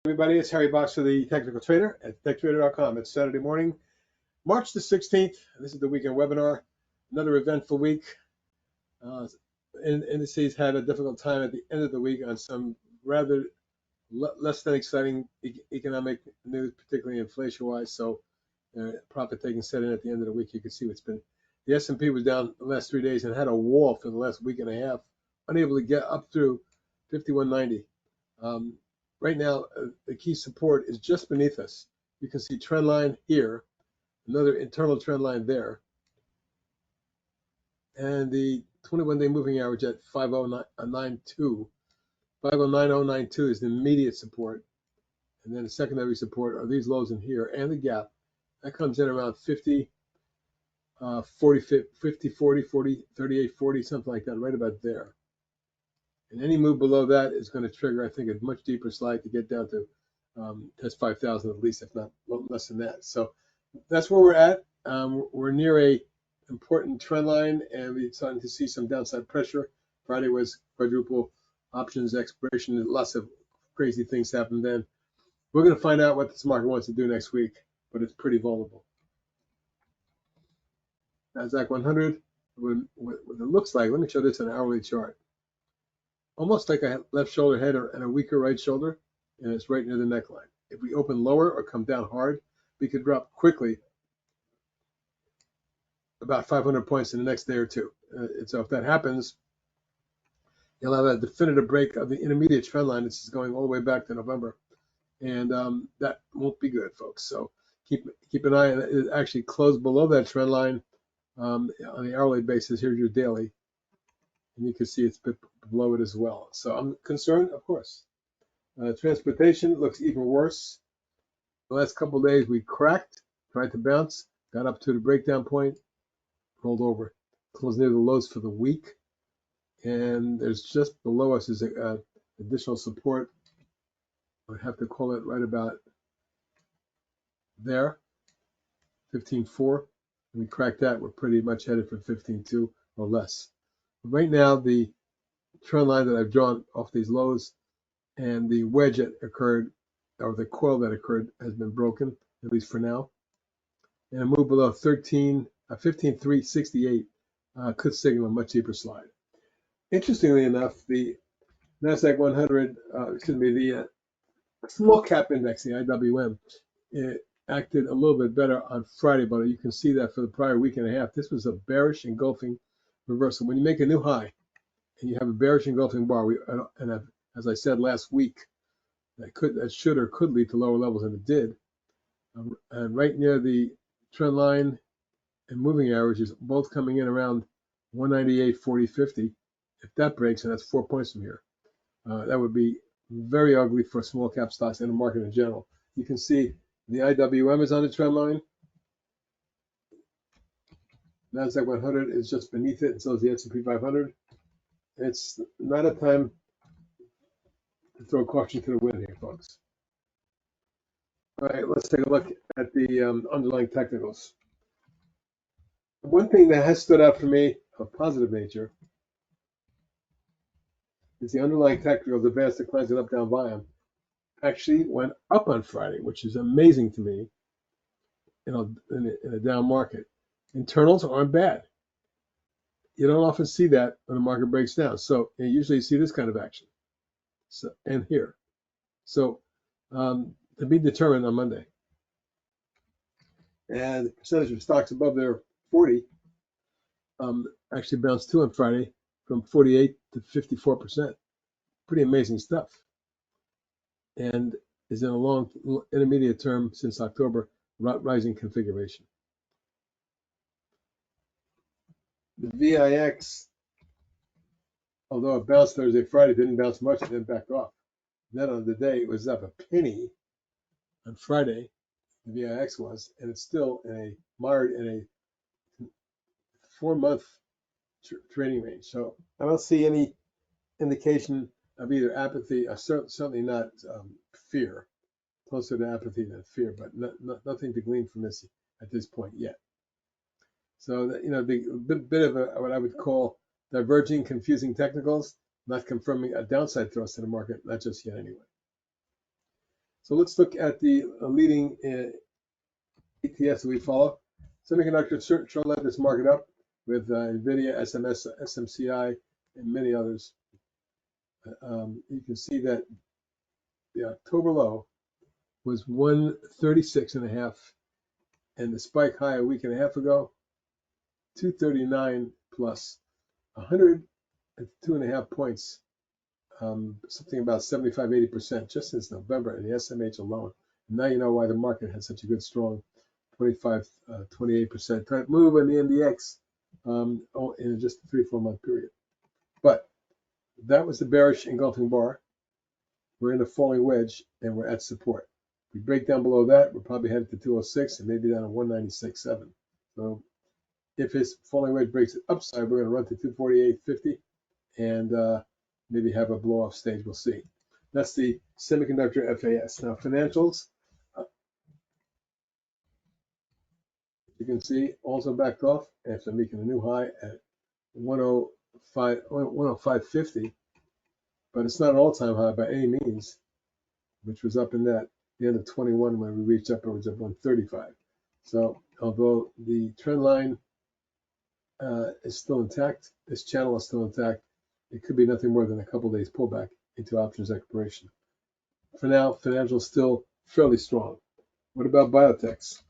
Everybody, it's Harry Box for the Technical Trader at techtrader.com. It's Saturday morning, March the 16th. This is the weekend webinar. Another eventful week. Indices had a difficult time at the end of the week on some rather less than exciting economic news, particularly inflation-wise. So profit taking set in at the end of the week. You can see what's been. The S&P was down the last 3 days and had a wall for the last week and a half, unable to get up through 5190. Right now, the key support is just beneath us. You can see trend line here, another internal trend line there, and the 21-day moving average at 509.92. 509.092 is the immediate support, and then the secondary support are these lows in here and the gap. That comes in around 50, 40, 50, 40, 40, 38, 40, something like that, right about there. And any move below that is going to trigger, I think, a much deeper slide to get down to test 5,000 at least, if not less than that. So that's where we're at. We're near a important trend line, and we're starting to see some downside pressure. Friday was quadruple options expiration. Lots of crazy things happened then. We're going to find out what this market wants to do next week, but it's pretty vulnerable. Nasdaq 100, what it looks like, let me show this on an hourly chart. Almost like a left shoulder head and a weaker right shoulder, and it's right near the neckline. If we open lower or come down hard, we could drop quickly about 500 points in the next day or two. And so if that happens, you'll have a definitive break of the intermediate trend line. This is going all the way back to November, and that won't be good, folks. So keep an eye on it. It actually closed below that trend line on the hourly basis. Here's your daily. And you can see it's below it as well. So I'm concerned, of course. Transportation looks even worse. The last couple of days we cracked, tried to bounce, got up to the breakdown point, rolled over, closed near the lows for the week. And there's just below us is additional support. I have to call it right about there, 15.4. We cracked that. We're pretty much headed for 15.2 or less. Right now, the trend line that I've drawn off these lows and the wedge that occurred, or the coil that occurred, has been broken, at least for now. And a move below 15.368 could signal a much deeper slide. Interestingly enough, the Nasdaq 100, the small cap index, the IWM, it acted a little bit better on Friday, but you can see that for the prior week and a half, this was a bearish engulfing reversal. When you make a new high and you have a bearish engulfing bar, as I said last week, that should or could lead to lower levels, and it did. And right near the trend line and moving averages, both coming in around 198.40.50. If that breaks, and that's 4 points from here, that would be very ugly for small cap stocks and the market in general. You can see the IWM is on the trend line. Nasdaq 100 is just beneath it, and so is the S&P 500. It's not a time to throw caution to the wind here, folks. All right, let's take a look at the underlying technicals. One thing that has stood out for me of positive nature is the underlying technicals, advanced declines and up-down volume, actually went up on Friday, which is amazing to me, in a down market. Internals aren't bad. You don't often see that when the market breaks down. So usually you see this kind of action. So, and here. So to be determined on Monday. And the percentage of stocks above their 40 actually bounced too on Friday from 48 to 54%. Pretty amazing stuff. And is in a long intermediate term since October rising configuration. The VIX, although it bounced Thursday, Friday, didn't bounce much, it then backed off. Then on the day, it was up a penny on Friday, the VIX was, and it's still mired in a 4-month trading range. So I don't see any indication of either apathy, certainly not fear, closer to apathy than fear, but nothing to glean from this at this point yet. So the bit of what I would call diverging, confusing technicals, not confirming a downside thrust in the market, not just yet anyway. So let's look at the leading ETFs that we follow. Semiconductor sure led this market up with NVIDIA, SMS, SMCI, and many others. You can see that the October low was 136.5, and the spike high a week and a half ago, 239 plus 102.5 points, something about 75-80% just since November in the SMH alone. And now you know why the market had such a good, strong 28% type move in the NDX in just a 3-4 month period. But that was the bearish engulfing bar. We're in a falling wedge and we're at support. If we break down below that, we're probably headed to 206 and maybe down to 196.7. So if his falling wedge breaks it upside, we're going to run to 248.50 and maybe have a blow off stage. We'll see. That's the semiconductor FAS. Now financials, you can see also backed off after making a new high at 105.50, but it's not an all-time high by any means, which was up in the end of 21 when we reached upwards of 135. So although the trend line is still intact, this channel is still intact, it could be nothing more than a couple days pullback into options expiration. For now, financials still fairly strong. What about biotechs?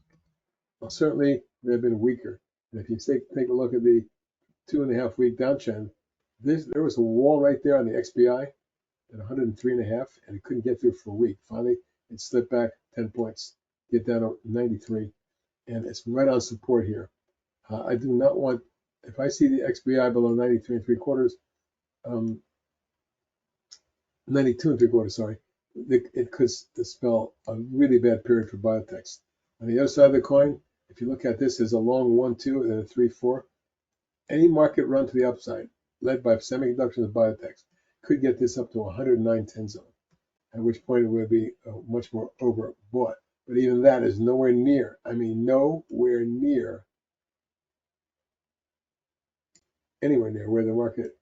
Well, certainly they've been weaker. And if you take a look at the 2.5 week downtrend, there was a wall right there on the XBI at 103.5, and it couldn't get through for a week. Finally, it slipped back 10 points, get down to 93, and it's right on support here. I do not want, if I see the XBI below 93 3/4, 92 3/4, sorry, it could spell a really bad period for biotechs. On the other side of the coin, if you look at this as a long 1-2 and then a 3-4, any market run to the upside, led by semiconductors and biotechs, could get this up to 109.10 zone, at which point it would be much more overbought. But even that is nowhere near, I mean nowhere near, anywhere near where the market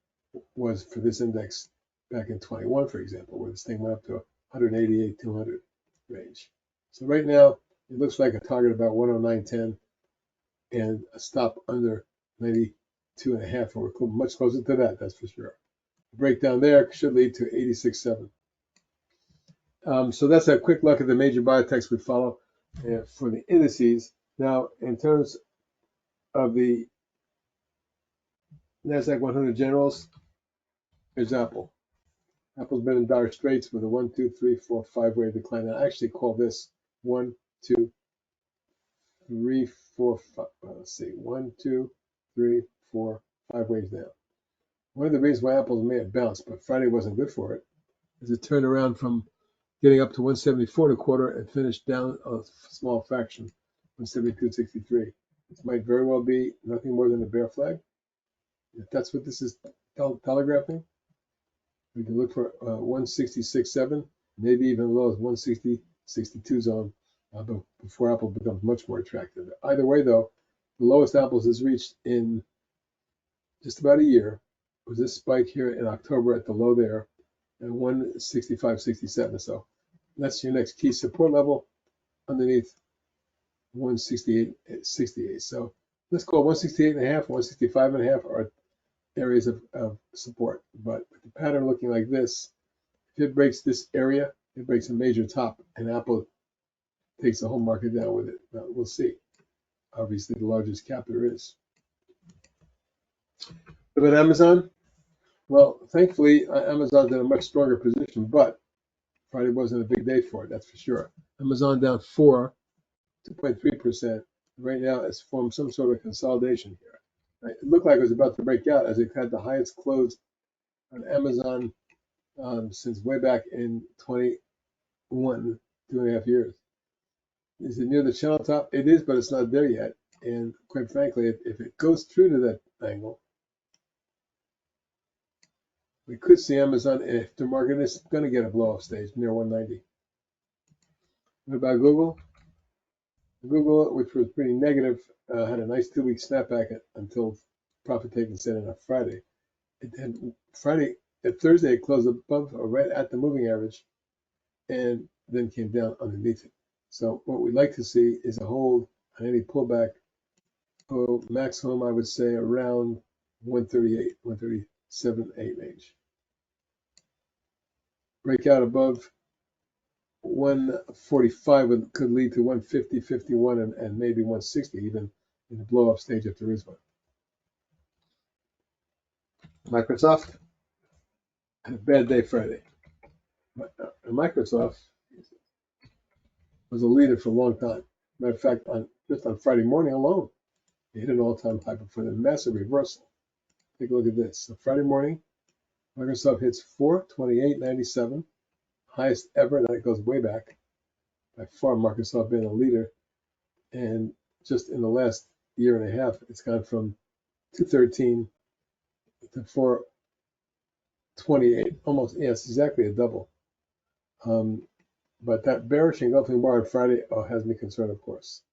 was for this index back in 21, for example, where this thing went up to 188, 200 range. So right now, it looks like a target about 109.10 and a stop under 92.5, and we're much closer to that, that's for sure. The breakdown there should lead to 86.7. So that's a quick look at the major biotechs we follow for the indices. Now, in terms of the Nasdaq 100 generals, there's Apple. Apple's been in dire straits with a 1, 2, 3, 4, 5 way decline. I actually call this 1, 2, 3, 4, 5. Let's see, 1, 2, 3, 4, 5 ways down. One of the reasons why Apple may have bounced, but Friday wasn't good for it, is it turned around from getting up to 174.25 and finished down a small fraction, 172.63. This might very well be nothing more than a bear flag. If that's what this is telegraphing, we can look for 166.7, maybe even low as 160.62 zone before Apple becomes much more attractive. Either way, though, the lowest Apple's has reached in just about a year was this spike here in October at the low there at 165.67. So that's your next key support level underneath 168.68. So let's call 168.5, 165.5 are areas of support. But with the pattern looking like this, if it breaks this area, it breaks a major top, and Apple takes the whole market down with it. Now, we'll see. Obviously, the largest cap there is. But Amazon, well, thankfully, Amazon's in a much stronger position, but Friday wasn't a big day for it, that's for sure. Amazon down 2.3%. Right now, it's formed some sort of consolidation here. It looked like it was about to break out as it had the highest close on Amazon since way back in 21, 2.5 years. Is it near the channel top? It is, but it's not there yet. And quite frankly, if it goes through to that angle, we could see Amazon, if the market is going to get a blow-off stage near 190. What about Google? Google, which was pretty negative, had a nice 2-week snapback until profit taking set in on Friday. Thursday, it closed above or right at the moving average, and then came down underneath it. So what we'd like to see is a hold on any pullback. So maximum, I would say around 138, 137.8 range. Breakout above 145 could lead to 150, 51, and maybe 160 even in the blow-up stage if there is one. Microsoft had a bad day Friday. Microsoft was a leader for a long time. Matter of fact, just on Friday morning alone, they hit an all-time high before the massive reversal. Take a look at this. So Friday morning, Microsoft hits 428.97, highest ever, and that goes way back. By far, Microsoft being a leader. And just in the last year and a half, it's gone from 213 to 428. Almost, yes, exactly a double. But that bearish engulfing bar on Friday has me concerned, of course.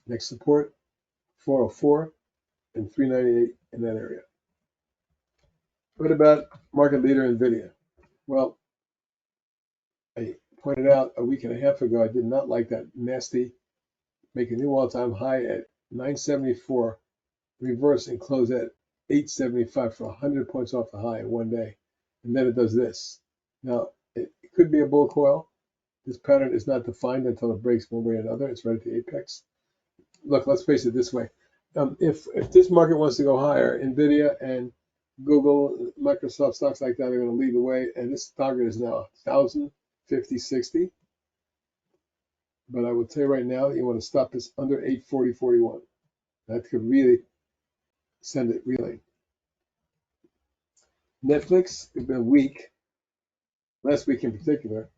Next support, 404 and 398 in that area. What about market leader NVIDIA? Well, I pointed out a week and a half ago, I did not like that nasty, make a new all-time high at 974, reverse and close at 875 for 100 points off the high in one day. And then it does this. Now, it could be a bull coil. This pattern is not defined until it breaks one way or another. It's right at the apex. Look, let's face it this way. If this market wants to go higher, NVIDIA and Google, Microsoft, stocks like that are going to lead the way. And this target is now 1,050, 60. But I will tell you right now, you want to stop this under 840.41. That could really send it reeling. Netflix has been weak. Last week in particular.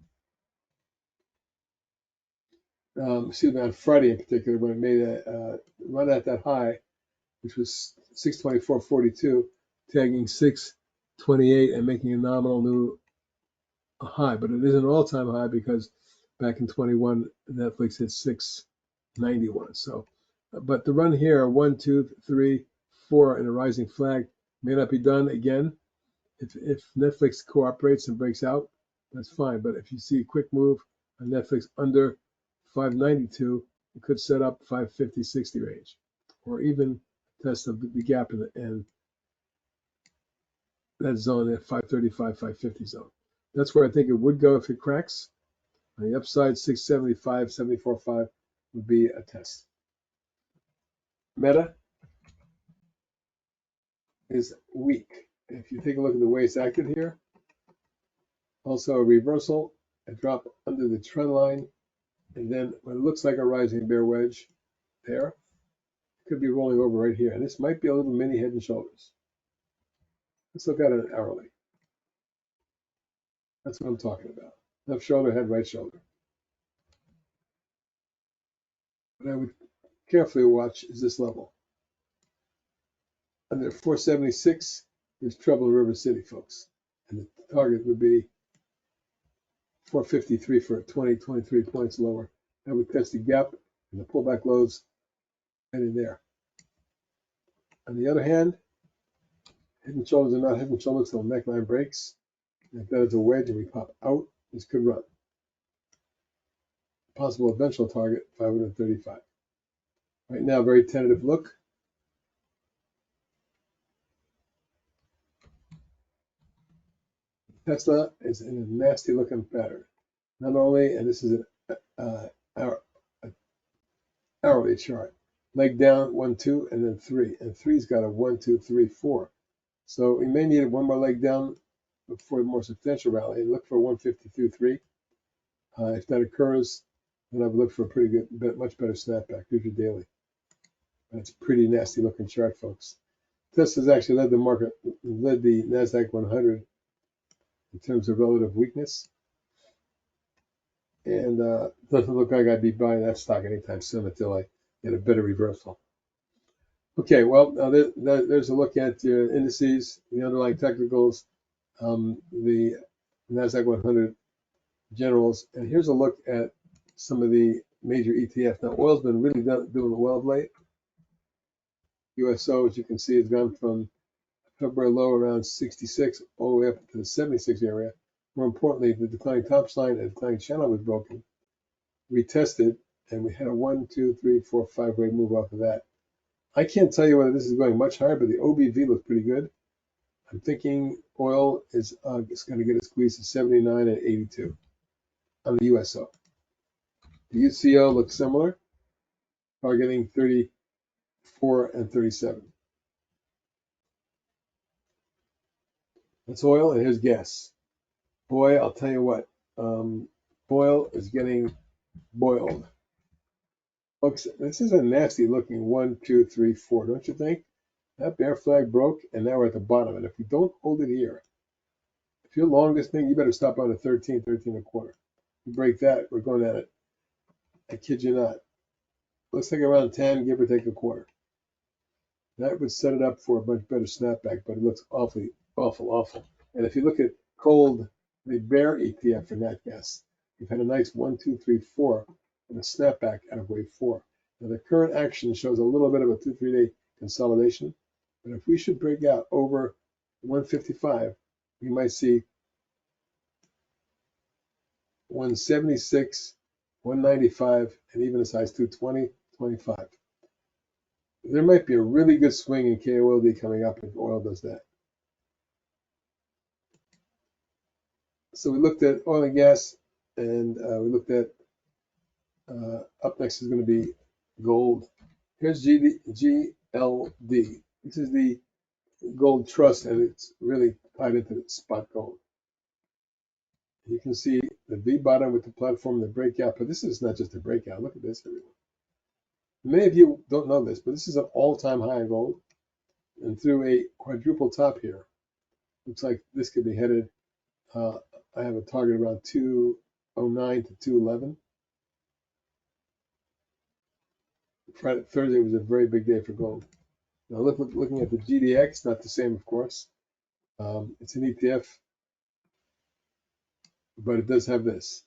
Excuse me, on Friday in particular, when it made a run at that high, which was 624.42, tagging 628 and making a nominal new high. But it is an all-time high because back in 21, Netflix hit 691. So, but the run here, 1, 2, 3, 4 in a rising flag may not be done again. If Netflix cooperates and breaks out, that's fine. But if you see a quick move on Netflix under 592, it could set up 550, 60 range, or even test the gap in that zone at 535, 550 zone. That's where I think it would go if it cracks. On the upside, 675, 74.5 would be a test. Meta is weak. If you take a look at the way it's acted here, also a reversal, a drop under the trend line, and then what it looks like a rising bear wedge there, could be rolling over right here. And this might be a little mini head and shoulders. Let's look at it hourly. That's what I'm talking about. Left shoulder, head, right shoulder. What I would carefully watch is this level. Under 476, there's trouble in River City, folks. And the target would be 453 for 20, 23 points lower. That would test the gap and the pullback lows right in there. On the other hand, head and shoulders are not head and shoulders until the neckline breaks. And if that is a wedge and we pop out, this could run. Possible eventual target, 535. Right now, very tentative look. Tesla is in a nasty looking pattern. Not only, and this is an hourly chart, leg down, 1, 2, and then 3. And 3's got a 1, 2, 3, 4. So we may need one more leg down before a more substantial rally. And look for 152.3. If that occurs, then I would look for a pretty good, much better snapback. Here's your daily. That's a pretty nasty looking chart, folks. Tesla's actually led the market, led the Nasdaq 100 in terms of relative weakness. And doesn't look like I'd be buying that stock anytime soon until I get a better reversal. Okay, well, there's a look at indices, the underlying technicals, the Nasdaq 100 generals, and here's a look at some of the major ETFs. Now, oil's been really doing well of late. USO, as you can see, has gone from February low around 66 all the way up to the 76 area. More importantly, the declining top line and declining channel was broken. We tested, and we had a 1, 2, 3, 4, 5-way move off of that. I can't tell you whether this is going much higher, but the OBV looks pretty good. I'm thinking oil is going to get a squeeze to 79 and 82 on the USO. The UCO looks similar, targeting 34 and 37. That's oil, and here's gas. Boy, I'll tell you what, oil is getting boiled. Folks, this is a nasty looking 1, 2, 3, 4, don't you think? That bear flag broke, and now we're at the bottom. And if we don't hold it here, if you're long this thing, you better stop on a 13, 13 and a quarter. You break that, we're going at it. I kid you not. Looks like around 10, give or take a quarter. That would set it up for a much better snapback, but it looks awfully, awful. And if you look at KOLD, the bear ETF for nat gas, we've had a nice 1, 2, 3, 4, and a snapback out of wave 4. Now the current action shows a little bit of a 2-3 day consolidation, but if we should break out over 155, we might see 176, 195, and even as high as 220, 25. There might be a really good swing in KOLD coming up if oil does that. So we looked at oil and gas, and we looked at up next is going to be gold. Here's GLD. This is the gold trust, and it's really tied into spot gold. You can see the V bottom with the platform, the breakout, but this is not just a breakout. Look at this, everyone. Many of you don't know this, but this is an all-time high in gold, and through a quadruple top here, looks like this could be headed. I have a target around 209 to 211. Thursday was a very big day for gold. Now looking at the GDX, not the same, of course. It's an ETF, but it does have this.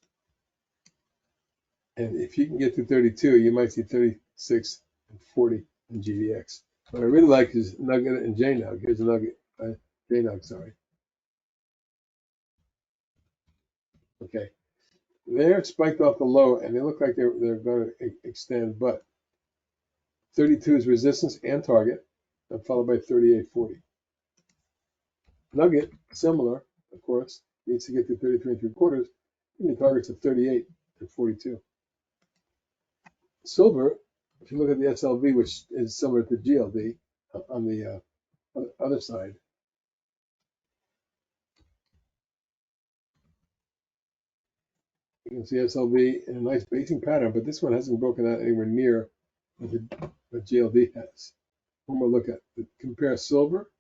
And if you can get to 32, you might see 36 and 40 in GDX. What I really like is NUGT and JNUG. Here's a NUGT, JNUG, sorry. Okay, they're spiked off the low, and they look like they're going to extend, but 32 is resistance and target, and followed by 38.40. NUGT, similar, of course, needs to get to 33 3/4, and the target's at 38 and 42. Silver, if you look at the SLV, which is similar to GLD on the other side, you can see SLV in a nice basing pattern, but this one hasn't broken out anywhere near what GLD has. One more look at it. Compare silver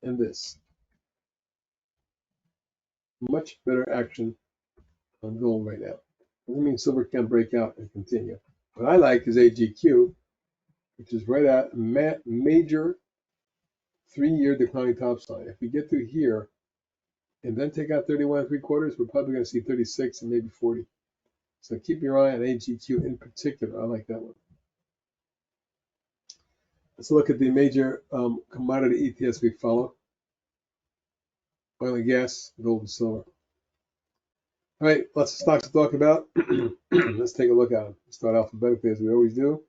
and this. Much better action on gold right now. Doesn't mean silver can't break out and continue. What I like is AGQ, which is right at a major 3-year declining top line. If we get through here and then take out 31 3/4, we're probably going to see 36 and maybe 40. So keep your eye on AGQ in particular. I like that one. Let's look at the major commodity ETFs we follow. Oil and gas, gold and silver. All right, lots of stocks to talk about. Let's take a look at them. Start alphabetically as we always do.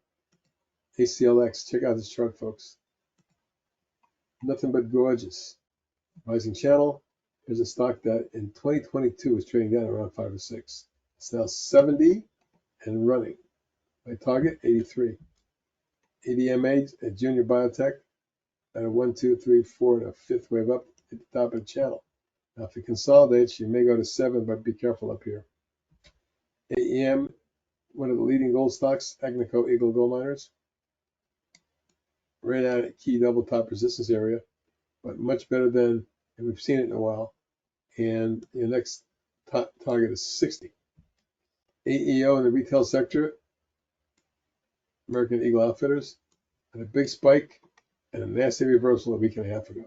ACLX, check out this chart, folks. Nothing but gorgeous. Rising channel. Here's a stock that in 2022 was trading down around 5 or 6. It's now 70 and running. My target, 83. ADMA, a junior biotech, at a 1, 2, 3, 4, and a 5th wave up at the top of the channel. Now, if it consolidates, you may go to 7, but be careful up here. AEM, one of the leading gold stocks, Agnico Eagle Gold Miners, ran out at key double top resistance area, but much better than, and we've seen it in a while. And your next target is 60. AEO in the retail sector, American Eagle Outfitters, had a big spike and a nasty reversal a week and a half ago.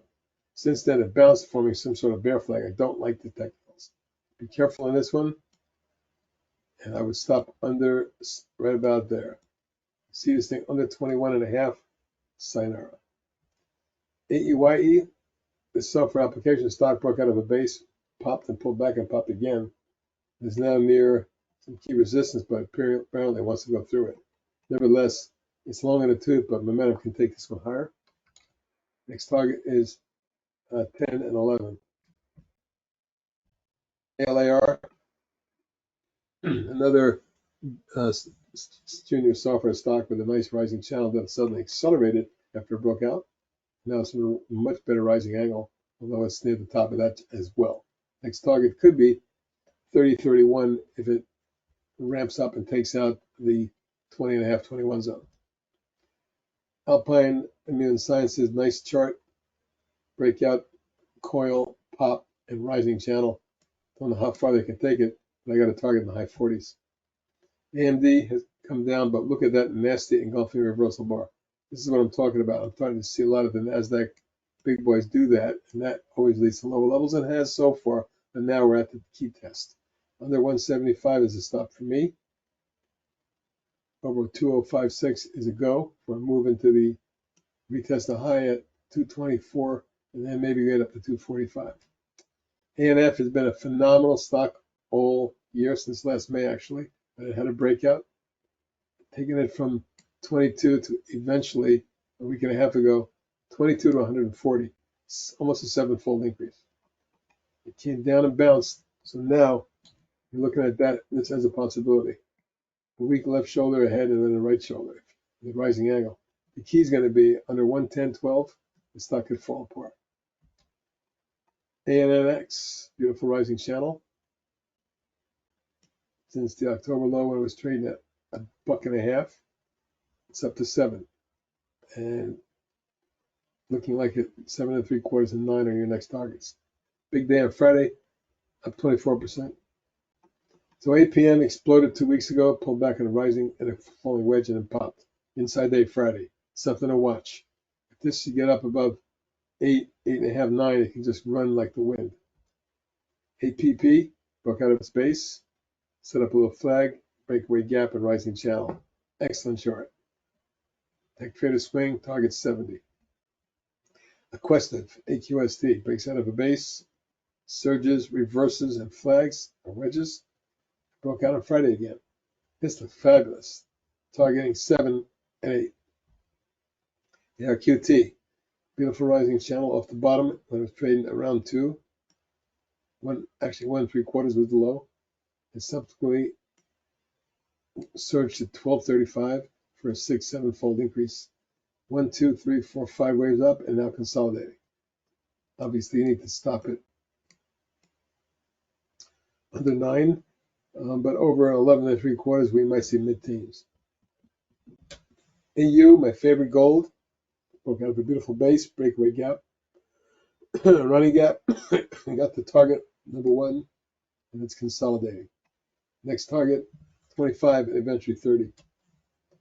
Since then, it bounced, forming some sort of bear flag. I don't like the technicals. Be careful in this one. And I would stop under, right about there. See this thing under 21.5, sayonara. AEYE, the software application stock broke out of a base popped and pulled back and popped again. It's now near some key resistance, but apparently wants to go through it. Nevertheless, it's long in the tooth, but momentum can take this one higher. Next target is 10 and 11. ALAR, another junior software stock with a nice rising channel that suddenly accelerated after it broke out. Now it's a much better rising angle, although it's near the top of that as well. Next target could be 30.31 if it ramps up and takes out the 20.5, 21 zone. Alpine Immune Sciences, nice chart. Breakout, coil, pop, and rising channel. Don't know how far they can take it, but I got a target in the high 40s. AMD has come down, but look at that nasty engulfing reversal bar. This is what I'm talking about. I'm starting to see a lot of the Nasdaq big boys do that, and that always leads to lower levels and has so far, but now we're at the key test. Under 175 is a stop for me. Over 2056 is a go for a move into the retest the high at 224, and then maybe get up to 245. ANF has been a phenomenal stock all year, since last May actually, but it had a breakout, taking it from 22 to eventually a week and a half ago, 22 to 140, almost a sevenfold increase. It came down and bounced, so now you're looking at that, this as a possibility. A weak left shoulder ahead and then a right shoulder, the rising angle. The key is going to be under 110.12, the stock could fall apart. NFLX, beautiful rising channel. Since the October low when it was trading at $1.50, it's up to 7. And looking like it, 7 3/4 and 9 are your next targets. Big day on Friday, up 24%. So APM exploded 2 weeks ago, pulled back in a rising and a falling wedge and then popped. Inside day Friday, something to watch. If this should get up above 8, 8.5, 9, it can just run like the wind. APP broke out of its base, set up a little flag, breakaway gap and rising channel. Excellent chart. Tech trader swing, target 70. Aquestive, AQST, breaks out of a base, surges, reverses, and flags or wedges. Broke out on Friday again. This looks fabulous. Targeting 7 and 8. ARQT, beautiful rising channel off the bottom when it was trading around 2. 1 3/4 was the low. And subsequently surged to 12.35 for a 6-7-fold increase. 1, 2, 3, 4, 5 waves up and now consolidating. Obviously, you need to stop it under 9, but over 11 3/4, we might see mid-teens. EU, my favorite gold, broke out of a beautiful base, breakaway gap, running gap. We got the target number 1, and it's consolidating. Next target, 25 and eventually 30.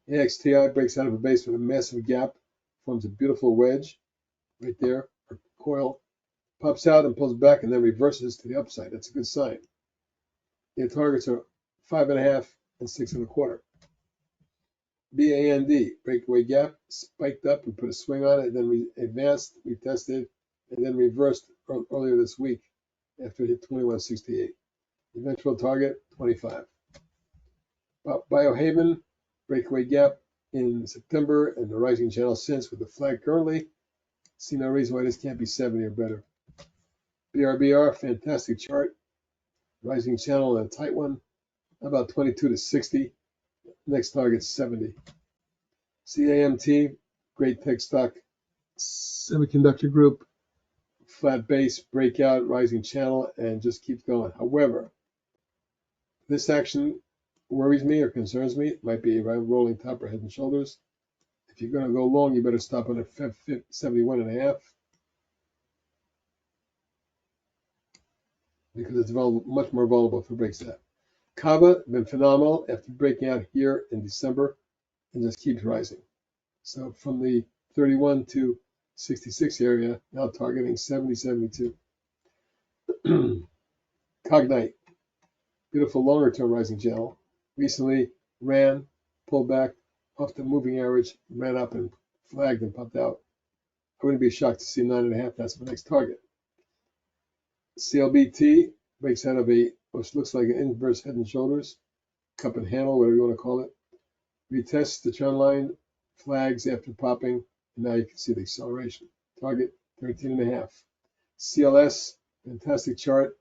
AXTI breaks out of a base with a massive gap, forms a beautiful wedge right there, or coil, pops out and pulls back and then reverses to the upside. That's a good sign. The targets are 5.5 and 6 1/4. BAND, breakaway gap, spiked up, we put a swing on it, then we advanced, we tested, and then reversed earlier this week after it hit 21.68. Eventual target, 25. Biohaven, breakaway gap in September and the rising channel since with the flag currently. See no reason why this can't be 70 or better. BRBR, fantastic chart. Rising channel and a tight one, about 22 to 60. Next target, 70. CAMT, great tech stock. Semiconductor group, flat base, breakout, rising channel, and just keeps going. However, this action worries me or concerns me. It might be a rolling top or head and shoulders. If you're going to go long, you better stop on a 71.5 because it's much more vulnerable if it breaks that. Kava been phenomenal after breaking out here in December and just keeps rising. So from the 31 to 66 area, now targeting 70, 72. Cognite, beautiful longer term rising channel. Recently ran, pulled back off the moving average, ran up and flagged and popped out. I wouldn't be shocked to see 9.5. That's my next target. CLBT breaks out of a, which looks like an inverse head and shoulders, cup and handle, whatever you want to call it. Retests the trend line, flags after popping, and now you can see the acceleration. Target 13.5. CLS, fantastic chart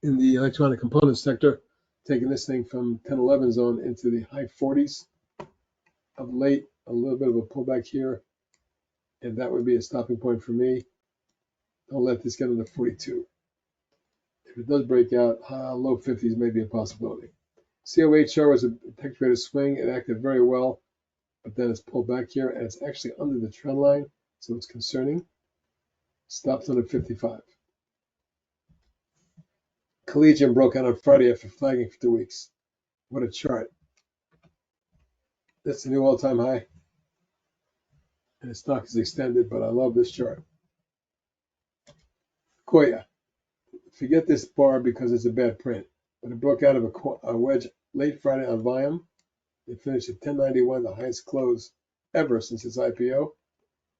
in the electronic component sector, taking this thing from 10-11 zone into the high 40s. Of late, a little bit of a pullback here, and that would be a stopping point for me. Don't let this get into 42. If it does break out, low 50s may be a possibility. COHR was a tech-traded swing. It acted very well, but then it's pulled back here, and it's actually under the trend line, so it's concerning. Stops under 55. Collegium broke out on Friday after flagging for 2 weeks. What a chart. That's a new all-time high. And the stock is extended, but I love this chart. Koya. Forget this bar because it's a bad print, but it broke out of a wedge late Friday on volume. It finished at 1091, the highest close ever since its IPO.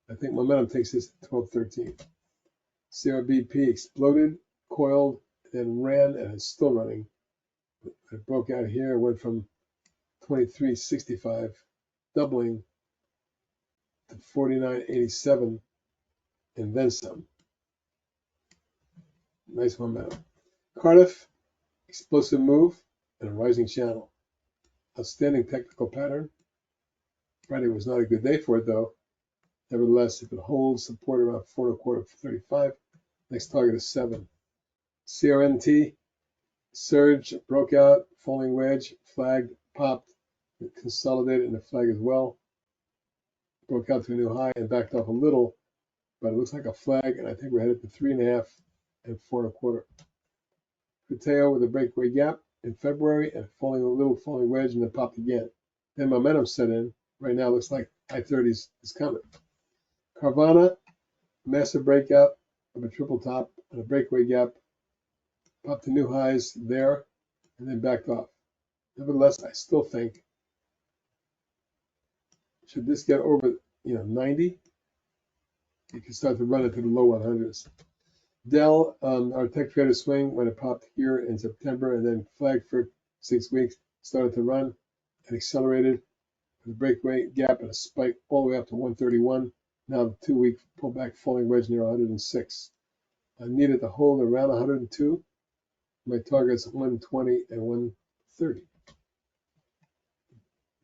I think momentum takes this at 1213. CRBP exploded, coiled, then ran, and is still running. It broke out here, went from 2365, doubling to 4987, and then some. Nice momentum. Cardiff, explosive move and a rising channel. Outstanding technical pattern. Friday was not a good day for it though. Nevertheless, if it holds support around 4.25 for 35, next target is 7. CRNT, surge, broke out, falling wedge, flagged, popped, it consolidated in the flag as well. Broke out to a new high and backed off a little, but it looks like a flag, and I think we're headed to 3.5 and 4.25. Pateo with a breakaway gap in February and a little falling wedge, and then popped again. Then momentum set in. Right now, looks like high 30s is coming. Carvana, massive breakout of a triple top and a breakaway gap, popped to new highs there, and then backed off. Nevertheless, I still think, should this get over 90, you can start to run into the low 100s. Dell, our tech trader swing when it popped here in September and then flagged for 6 weeks, started to run and accelerated with a breakaway gap and a spike all the way up to 131. Now the 2-week pullback falling wedge near 106. I needed to hold around 102. My targets 120 and 130.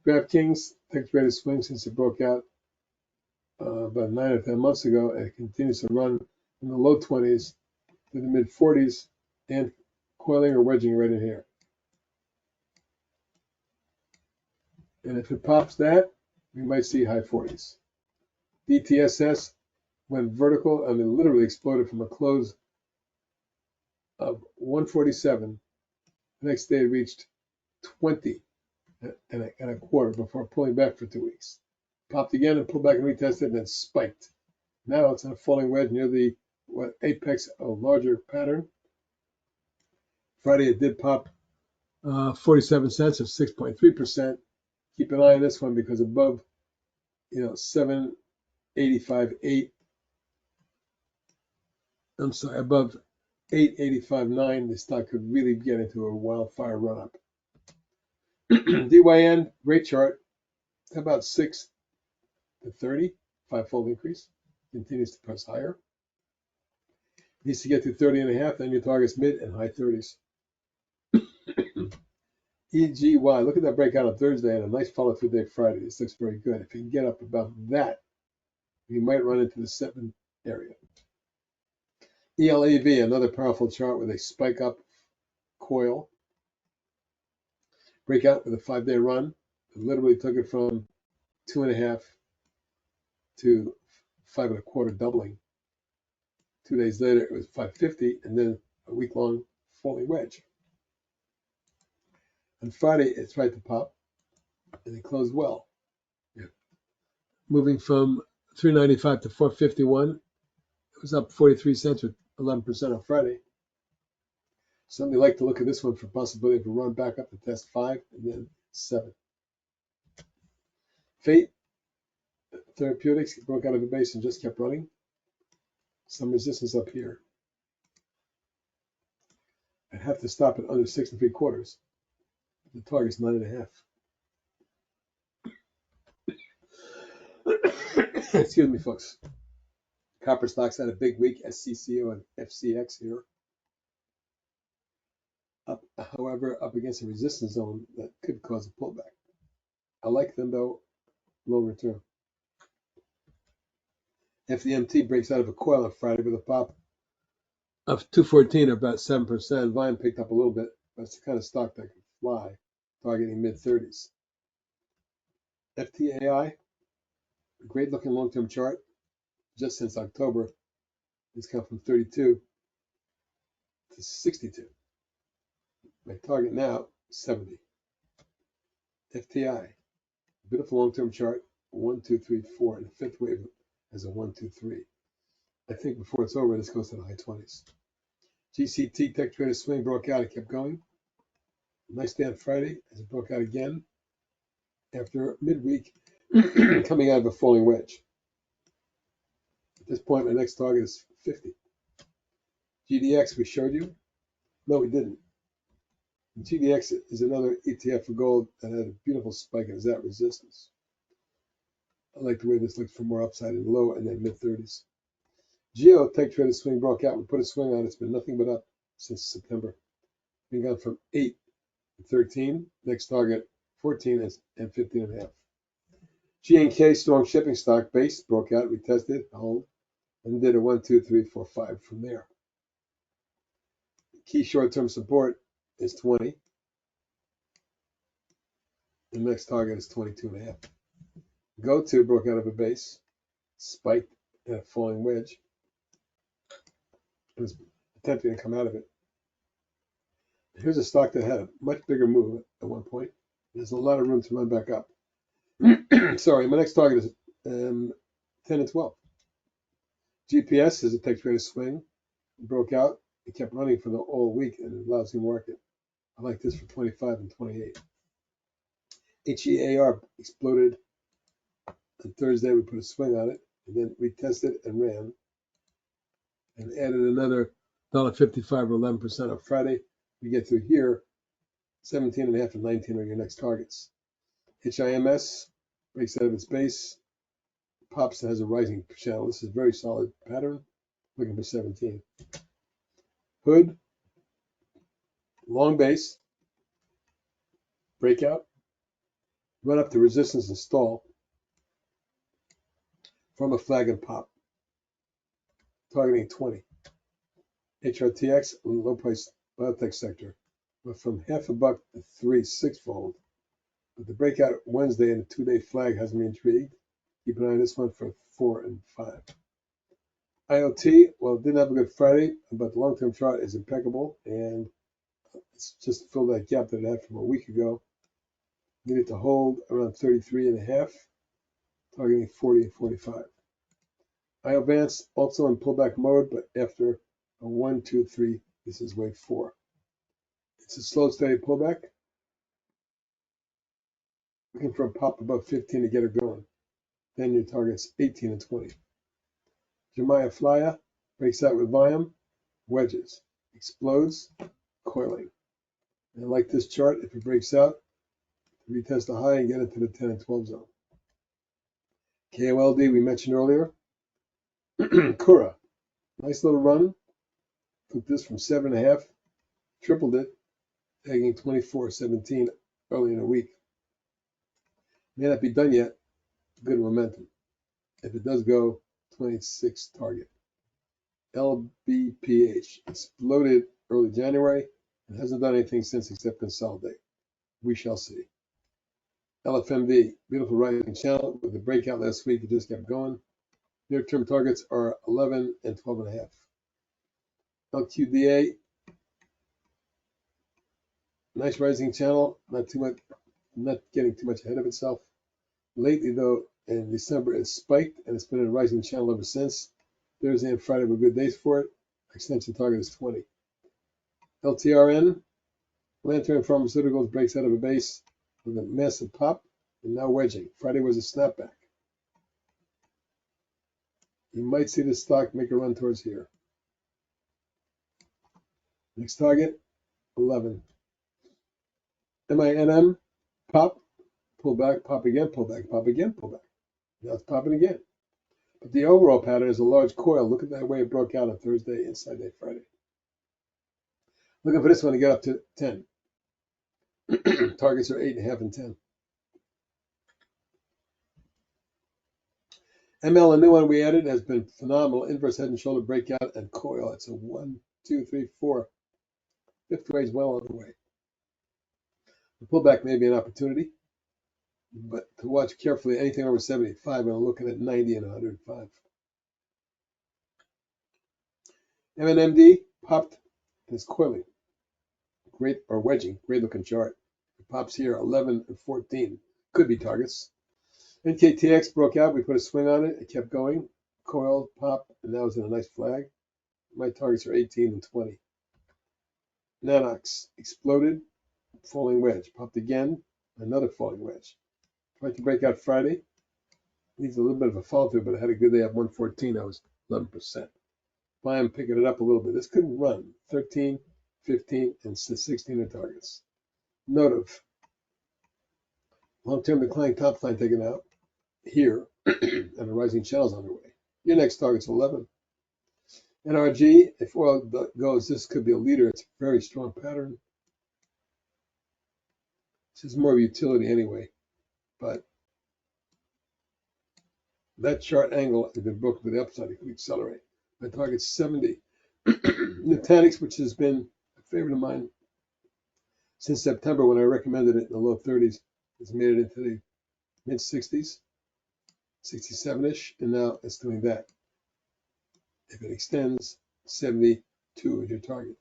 DraftKings tech trader swing since it broke out about 9 or 10 months ago, and it continues to run in the low 20s to the mid 40s and coiling or wedging right in here. And if it pops that, we might see high 40s. DTSS went vertical, literally exploded from a close of 147. The next day it reached 20 and a quarter before pulling back for 2 weeks. Popped again and pulled back and retested and then spiked. Now it's in a falling wedge near the apex of a larger pattern. Friday it did pop 47 cents or 6.3%. Keep an eye on this one because above 785.8, above 885.9, the stock could really get into a wildfire run up. DYN, great chart. How about 6 to 30, 5-fold increase. Continues to press higher. Needs to get to 30.5, then your target's mid and high 30s. EGY, look at that breakout on Thursday and a nice follow through day Friday. This looks very good. If you can get up about that, you might run into the 7 area. ELAV, another powerful chart with a spike up coil. Breakout with a 5-day run. It literally took it from 2.5 to 5.25, doubling. 2 days later, it was 550, and then a week-long falling wedge. On Friday, it tried to pop, and it closed well. Yeah. Moving from 395 to 451, it was up 43 cents or 11% on Friday. Certainly like to look at this one for possibility of a run back up to test 5 and then 7. Fate Therapeutics broke out of the base and just kept running. Some resistance up here. I'd have to stop at under 6 3/4. The target's 9.5. Excuse me, folks. Copper stocks had a big week, SCCO and FCX here. However, up against a resistance zone that could cause a pullback. I like them though, low return. If the MT breaks out of a coil on Friday with a pop of 214 or about 7%, volume picked up a little bit, but it's the kind of stock that can fly, targeting mid-30s. FTAI, great looking long-term chart. Just since October, it's come from 32 to 62. My target now, 70. FTI, beautiful long-term chart, 1, 2, 3, 4, and the fifth wave has a 1, 2, 3. I think before it's over, this goes to the high 20s. GCT Tech Trader swing broke out. It kept going. Nice day on Friday as it broke out again after midweek coming out of a falling wedge. At this point, my next target is 50. GDX, we showed you. No, we didn't. GDX is another ETF for gold that had a beautiful spike and is at resistance. I like the way this looks for more upside in low and then mid-30s. Geo Tech Trader swing broke out. We put a swing on it. It's been nothing but up since September. Been gone from 8 to 13. Next target 14 and 15.5. GNK strong shipping stock base broke out. We tested, hold, and did a 1, 2, 3, 4, 5 from there. Key short-term support is 20. The next target is 22.5. Go-to broke out of a base, spiked at a falling wedge. It was attempting to come out of it. Here's a stock that had a much bigger move at one point. There's a lot of room to run back up. Sorry, my next target is 10 and 12. GPS is a tech trader swing. It broke out. It kept running for the all week in a lousy market. I like this for 25 and 28. HEAR exploded on Thursday. We put a swing on it and then retested and ran and added another $1.55 or 11% on Friday. We get through here, 17.5 and 19 are your next targets. HIMS breaks out of its base, pops and has a rising channel. This is a very solid pattern, looking for 17. Hood, long base, breakout, run up to resistance and stall, from a flag and pop, targeting 20. HRTX, low price biotech sector, went from half a buck to 3/6-fold. But the breakout Wednesday and the 2-day flag has me intrigued. Keep an eye on this one for 4 and 5. IoT, well, it didn't have a good Friday, but the long-term chart is impeccable, and it's just filled that gap that it had from a week ago. Needed to hold around 33.5, targeting 40 and 45. IOVance also in pullback mode, but after a 1, 2, 3, this is wave 4. It's a slow, steady pullback. Looking for a pop above 15 to get her going. Then your target's 18 and 20. Jemiah Flyer breaks out with volume, wedges, explodes, coiling. And I like this chart. If it breaks out, retest the high and get into the 10 and 12 zone. KOLD we mentioned earlier. Kura, nice little run. Took this from 7.5, tripled it, tagging 24.17 early in the week. May not be done yet. Good momentum. If it does go, 26 target. LBPH exploded early January and hasn't done anything since except consolidate. We shall see. LFMV, beautiful rising channel with the breakout last week. It just kept going. Near-term targets are 11 and 12.5. LQDA, nice rising channel, not getting too much ahead of itself. Lately, though, in December, it spiked, and it's been in a rising channel ever since. Thursday and Friday were good days for it. Extension target is 20. LTRN, Lantern Pharmaceuticals breaks out of a base with a massive pop and now wedging. Friday was a snapback. You might see this stock make a run towards here. Next target, 11. MINM, pop, pull back, pop again, pull back, pop again, pull back. Now it's popping again. But the overall pattern is a large coil. Look at that way it broke out on Thursday, inside day Friday. Looking for this one to get up to 10. Targets are 8.5 and 10. ML, a new one we added, has been phenomenal. Inverse head and shoulder breakout and coil. It's a 1, 2, 3, 4. Fifth way is well on the way. The pullback may be an opportunity, but to watch carefully, anything over 75, and I'm looking at 90 and 105. MNMD popped and it's coiling. Great, or wedging, great looking chart. It pops here, 11 and 14. Could be targets. NKTX broke out. We put a swing on it. It kept going. Coiled, popped, and now it's in a nice flag. My targets are 18 and 20. NANOX exploded. Falling wedge. Popped again. Another falling wedge. Tried to break out Friday. Needs a little bit of a fall through, but I had a good day at 114. I was 11%. Why I'm picking it up a little bit. This couldn't run. 13, 15, and 16 are targets. Note of long-term declining top line taken out here, and a rising channel's underway. Your next target's 11. NRG, if oil goes, this could be a leader. It's a very strong pattern. This is more of a utility anyway, but that chart angle has been broken to the upside. It could accelerate. My target's 70. Nutanix, which has been a favorite of mine since September when I recommended it in the low 30s, has made it into the mid 60s, 67-ish, and now it's doing that. If it extends, 72 is your target.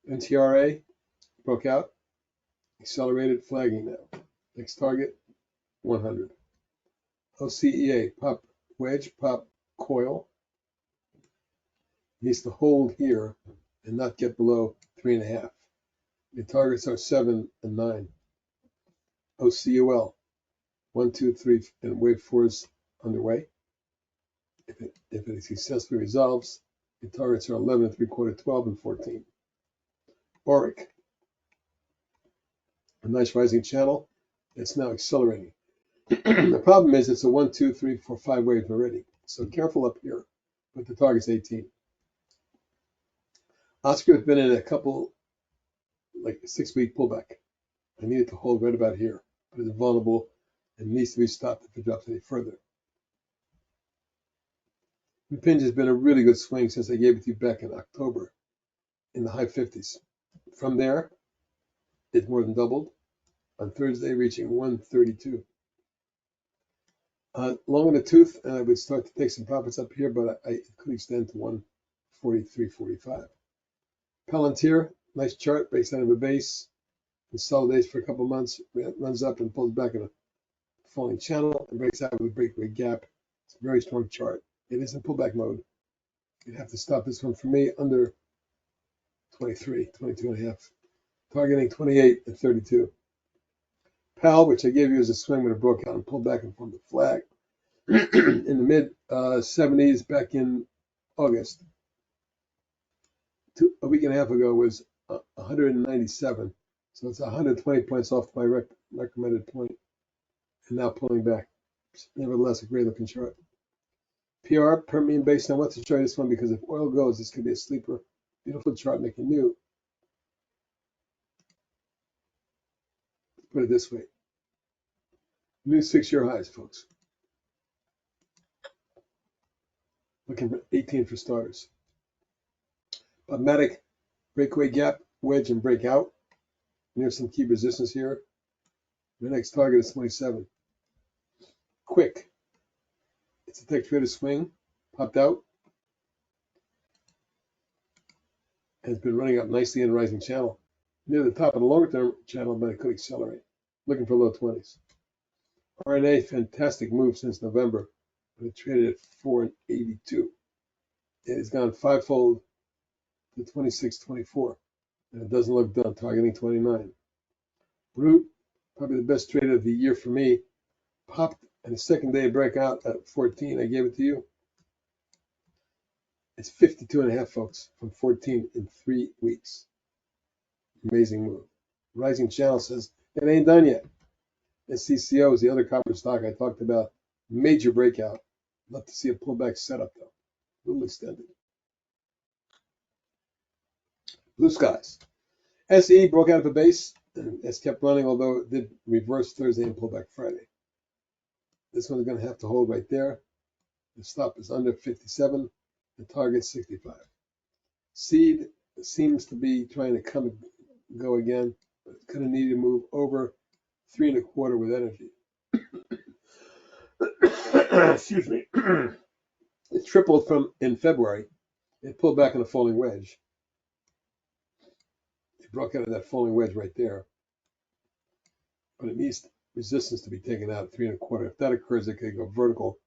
NTRA broke out, accelerated, flagging now. Next target, 100. OCEA, pop wedge, pop coil. Needs to hold here and not get below 3.5. Your targets are 7 and 9. OCUL, 1, 2, 3, and wave 4 is underway. If it successfully resolves, your targets are 11 3/4, 12, and 14. ORIC, a nice rising channel. It's now accelerating. The problem is it's a 1, 2, 3, 4, 5 wave already. So careful up here, but the target's 18. Oscar has been in a couple, like a 6-week pullback. I need it to hold right about here, but it's vulnerable and needs to be stopped if it drops any further. Impinj has been a really good swing since I gave it to you back in October in the high 50s. From there, it more than doubled on Thursday, reaching 132. Long in the tooth, and I would start to take some profits up here, but it could extend to 143.45. Palantir, nice chart, breaks out of a base, consolidates for a couple months, runs up and pulls back in a falling channel, and breaks out with a breakaway gap. It's a very strong chart. It is in pullback mode. You'd have to stop this one for me under 23, 22.5. Targeting 28 and 32. PAL, which I gave you as a swing when it broke out and pulled back and formed a flag in the mid 70s back in August. A week and a half ago was 197. So it's 120 points off my recommended point, and now pulling back. Nevertheless, a great looking chart. PR, Permian Basin. I want to show you this one because if oil goes, this could be a sleeper. Beautiful chart making new. Put it this way. New 6-year highs, folks. Looking for 18 for starters. Automatic breakaway gap, wedge, and breakout. Near some key resistance here. The next target is 27. Quick. It's a tech trader swing. Popped out. And it's been running up nicely in a rising channel. Near the top of the longer term channel, but it could accelerate. Looking for low 20s. RNA, fantastic move since November, but it traded at 482. It has gone fivefold to 26.24, and it doesn't look done, targeting 29. Root, probably the best trade of the year for me, popped and the second day breakout at 14. I gave it to you. It's 52.5, folks, from 14 in 3 weeks. Amazing move. Rising Channel says it ain't done yet. SCCO is the other copper stock I talked about. Major breakout. Love to see a pullback setup, though. A little extended. Blue skies. SE broke out of a base and it's kept running, although it did reverse Thursday and pull back Friday. This one's going to have to hold right there. The stop is under 57. The target 65. Seed seems to be trying to come and go again, but it's going to need to move over 3 1/4 with energy. Excuse me. It tripled from in February. It pulled back in a falling wedge. It broke out of that falling wedge right there. But it needs resistance to be taken out at 3 1/4. If that occurs, it could go vertical.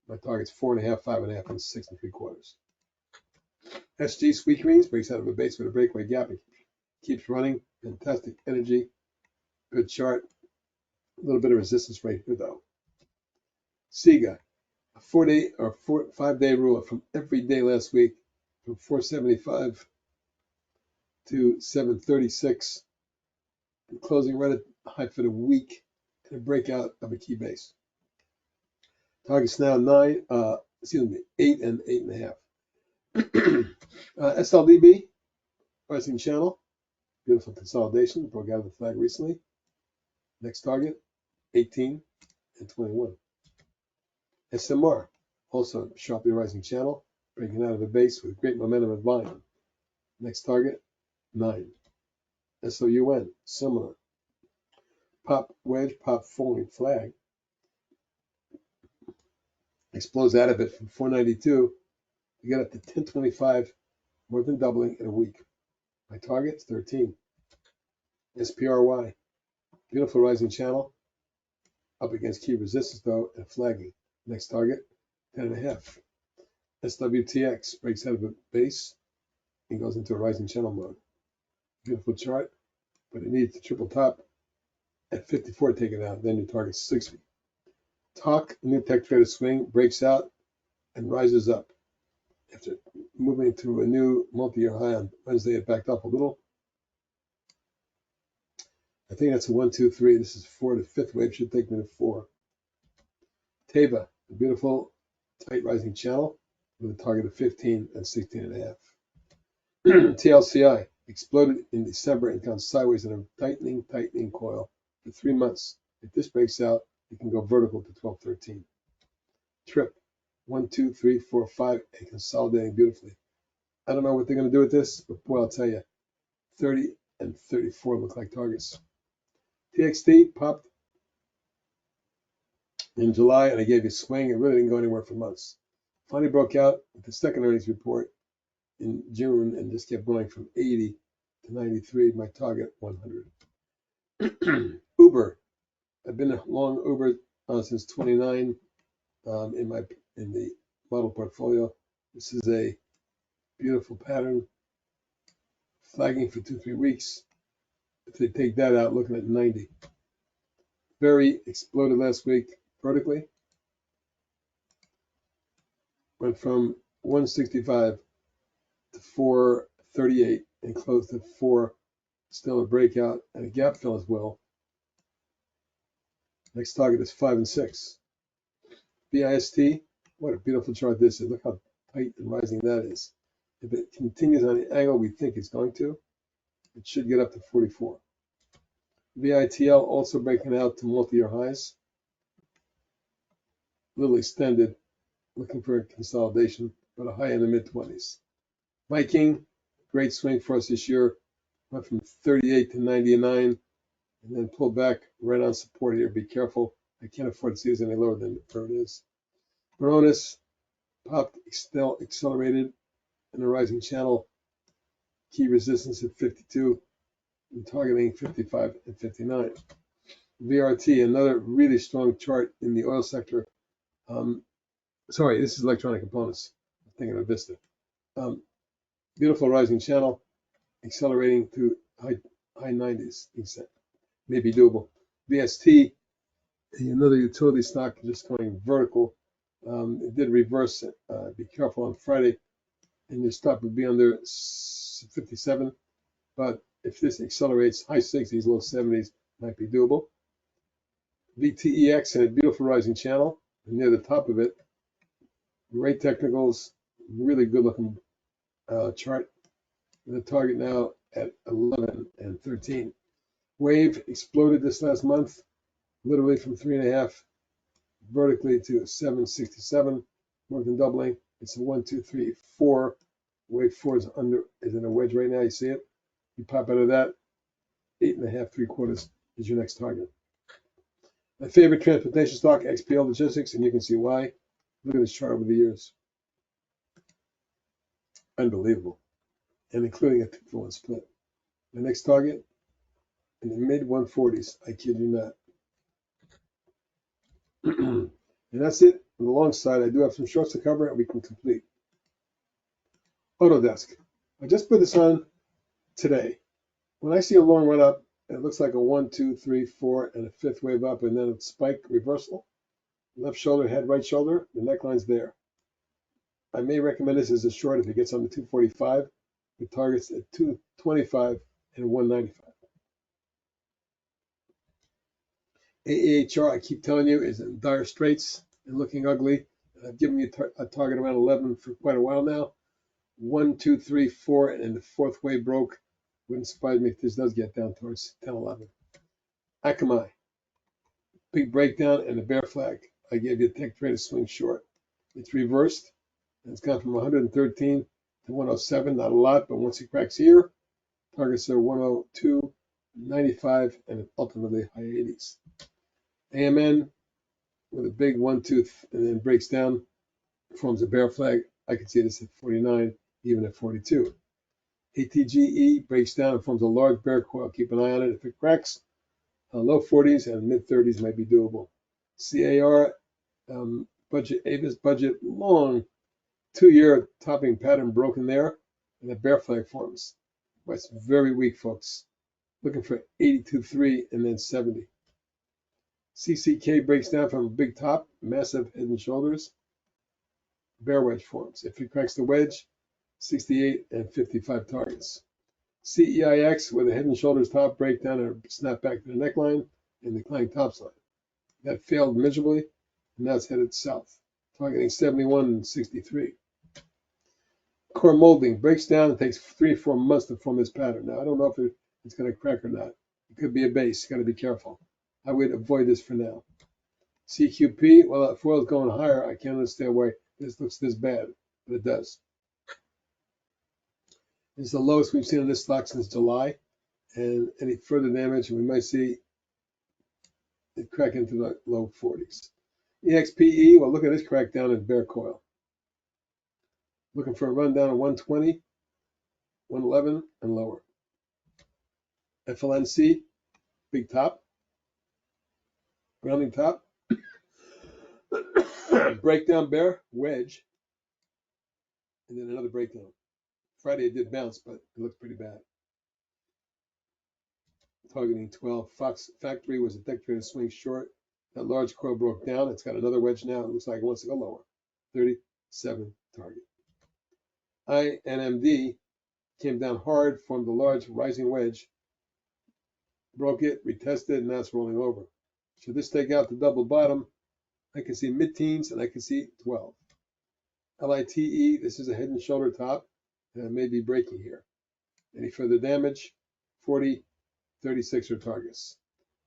My target's 4.5, 5.5, and 6 3/4. SG Sweet Greens breaks out of a base with a breakaway gap. It keeps running. Fantastic energy. Good chart. A little bit of resistance right here, though. SIGA, a 4-day or 5-day rule from every day last week from 475 to 736. And closing right at the high for the week and a breakout of a key base. Target's now 8 and 8.5. SLDB, rising channel, beautiful consolidation, broke out of the flag recently. Next target, 18 and 21. SMR, also sharply rising channel, breaking out of the base with great momentum and volume. Next target, 9. SOUN, similar. Pop wedge, pop falling flag. Explodes out of it from 492 to get up to 1025, more than doubling in a week. My target's 13. SPRY, beautiful rising channel, up against key resistance though, and flagging. Next target, 10.5. SWTX breaks out of a base and goes into a rising channel mode. Beautiful chart, but it needs to triple top at 54, take it out, then your target's 60. TALK, new tech trader swing, breaks out and rises up. After moving to a new multi-year high on Wednesday, it backed up a little. I think that's a 1, 2, 3. This is 4. The 5th wave should take me to 4. Teva, a beautiful tight rising channel with a target of 15 and 16.5. TLCI exploded in December and gone sideways in a tightening coil for 3 months. If this breaks out, it can go vertical to 12.13. TRIP, 1, 2, 3, 4, 5, and consolidating beautifully. I don't know what they're going to do with this, but boy, I'll tell you, 30 and 34 look like targets. TXT popped in July, and I gave you a swing. It really didn't go anywhere for months. Finally broke out with the second earnings report in June and just kept going from 80 to 93. My target, 100. Uber. I've been a long Uber since 29 in the model portfolio. This is a beautiful pattern, flagging for 2-3 weeks. If they take that out, looking at 90. Very exploded last week vertically. Went from 165 to 438 and closed at 4. Still a breakout and a gap fill as well. Next target is 5 and 6. BIST, what a beautiful chart this is. Look how tight and rising that is. If it continues on the angle we think it's going to, it should get up to 44. VITL also breaking out to multi-year highs. A little extended, looking for a consolidation, but a high in the mid-20s. Viking, great swing for us this year. Went from 38 to 99, and then pulled back right on support here. Be careful. I can't afford to see this any lower than where it is. Baronis popped, still accelerated in a rising channel. Key resistance at 52 and targeting 55 and 59. VRT, another really strong chart in the oil sector. Sorry, this is electronic components. I'm thinking of Vista. Beautiful rising channel, accelerating to high 90s. Maybe doable. VST, another utility stock just going vertical. It did reverse. Be careful on Friday. and your stop would be under 57. But if this accelerates, high 60s, low 70s might be doable. VTEX had a beautiful rising channel, and near the top of it, great technicals, really good looking chart. The target now at 11 and 13. Wave exploded this last month, literally from 3.5 vertically to 767, more than doubling. It's a 1, 2, 3, 4. Wave 4 is in a wedge right now. You see it? You pop out of that, 8.5, 3/4 is your next target. My favorite transportation stock, XPL Logistics, and you can see why. Look at this chart over the years. Unbelievable. And including a 2-for-1 split. The next target in the mid 140s. I kid you not. And that's it. On the long side, I do have some shorts to cover and we can complete. Autodesk. I just put this on today. When I see a long run up, it looks like a 1, 2, 3, 4, and a 5th wave up, and then a spike reversal. Left shoulder, head, right shoulder. The neckline's there. I may recommend this as a short if it gets on the 245 with targets at 225 and 195. AAHR, I keep telling you, is in dire straits and looking ugly. I've given you a target around 11 for quite a while now. 1, 2, 3, 4, and the 4th wave broke. Wouldn't surprise me if this does get down towards 10, 11. Akamai, big breakdown and a bear flag. I gave you a tech trader swing short. It's reversed. And it's gone from 113 to 107. Not a lot, but once it cracks here, targets are 102, 95, and ultimately high 80s. AMN with a big 1, 2, and then breaks down, forms a bear flag. I can see this at 49, even at 42. ATGE breaks down and forms a large bear coil. Keep an eye on it. If it cracks, low 40s and mid 30s might be doable. CAR, budget, Avis budget, long 2-year topping pattern broken there, and a bear flag forms. But it's very weak, folks. Looking for 82.3 and then 70. CCK breaks down from a big top, massive head and shoulders. Bear wedge forms. If it cracks the wedge, 68 and 55 targets. CEIX with a head and shoulders top breakdown and a snap back to the neckline and declining topside. That failed miserably, and now it's headed south, targeting 71 and 63. Core molding breaks down and takes 3 or 4 months to form this pattern. Now, I don't know if it's going to crack or not. It could be a base. You got to be careful. I would avoid this for now. CQP, well, if oil's going higher, I can't understand why this looks this bad, but it does. It's the lowest we've seen on this stock since July, and any further damage, we might see it crack into the low 40s. EXPE, well, look at this crack down in bear coil. Looking for a run down of 120, 111, and lower. FLNC, big top, rounding top, breakdown bear, wedge, and then another breakdown. Friday it did bounce, but it looked pretty bad. Targeting 12. Fox Factory was a tech trader swing short. That large coil broke down. It's got another wedge now. It looks like it wants to go lower. 37 target. INMD came down hard, formed a large rising wedge, broke it, retested, and now it's rolling over. Should this take out the double bottom, I can see mid-teens and I can see 12. LITE, this is a head and shoulder top, and it may be breaking here. Any further damage? 40, 36 are targets.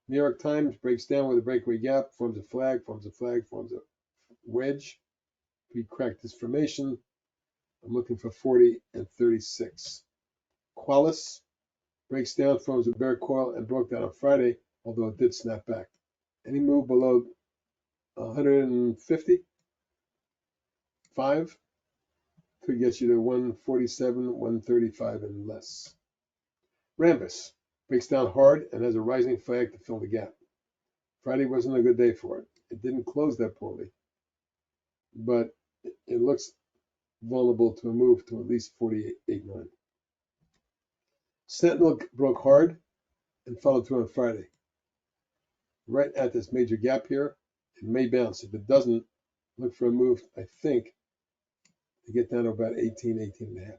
New York Times breaks down with a breakaway gap, forms a flag, forms a flag, forms a wedge. We cracked this formation. I'm looking for 40 and 36. Qualis breaks down, forms a bear coil, and broke down on Friday, although it did snap back. Any move below 150, 5 could get you to 147, 135 and less. Rambus breaks down hard and has a rising flag to fill the gap. Friday wasn't a good day for it. It didn't close that poorly, but it looks vulnerable to a move to at least 48.9. Sentinel broke hard and followed through on Friday. Right at this major gap here, it may bounce. If it doesn't, look for a move, I think, to get down to about 18, 18 and a half.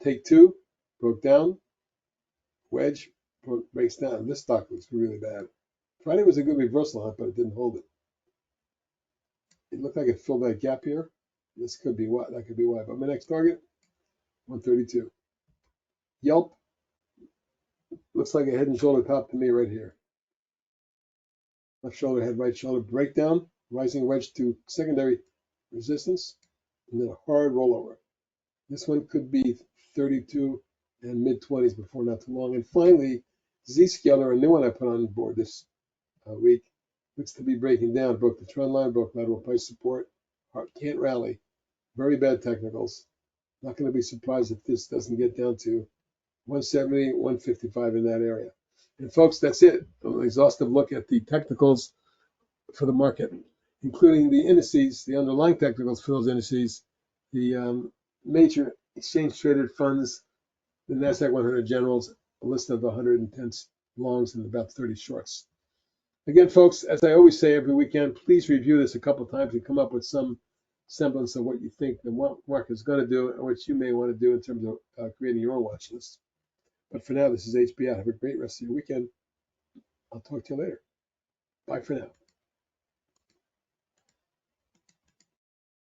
Take two, broke down, wedge, breaks down. This stock looks really bad. Friday was a good reversal hunt, but it didn't hold it. It looked like it filled that gap here. This could be why. That could be why. But my next target, 132. Yelp looks like a head and shoulder top to me right here. Left shoulder, head, right shoulder, breakdown, rising wedge to secondary resistance, and then a hard rollover. This one could be 32 and mid-20s before not too long. And finally, Z-Scaler, a new one I put on board this week, looks to be breaking down. Broke the trend line, broke lateral price support. Can't rally. Very bad technicals. Not going to be surprised if this doesn't get down to 170, 155 in that area. And folks, that's it. An exhaustive look at the technicals for the market, including the indices, the underlying technicals for those indices, the major exchange traded funds, the Nasdaq 100 generals, a list of 110 longs and about 30 shorts. Again, folks, as I always say every weekend, please review this a couple times and come up with some semblance of what you think the market is going to do and what you may want to do in terms of creating your own watch list. But for now, this is HBI. Have a great rest of your weekend. I'll talk to you later. Bye for now.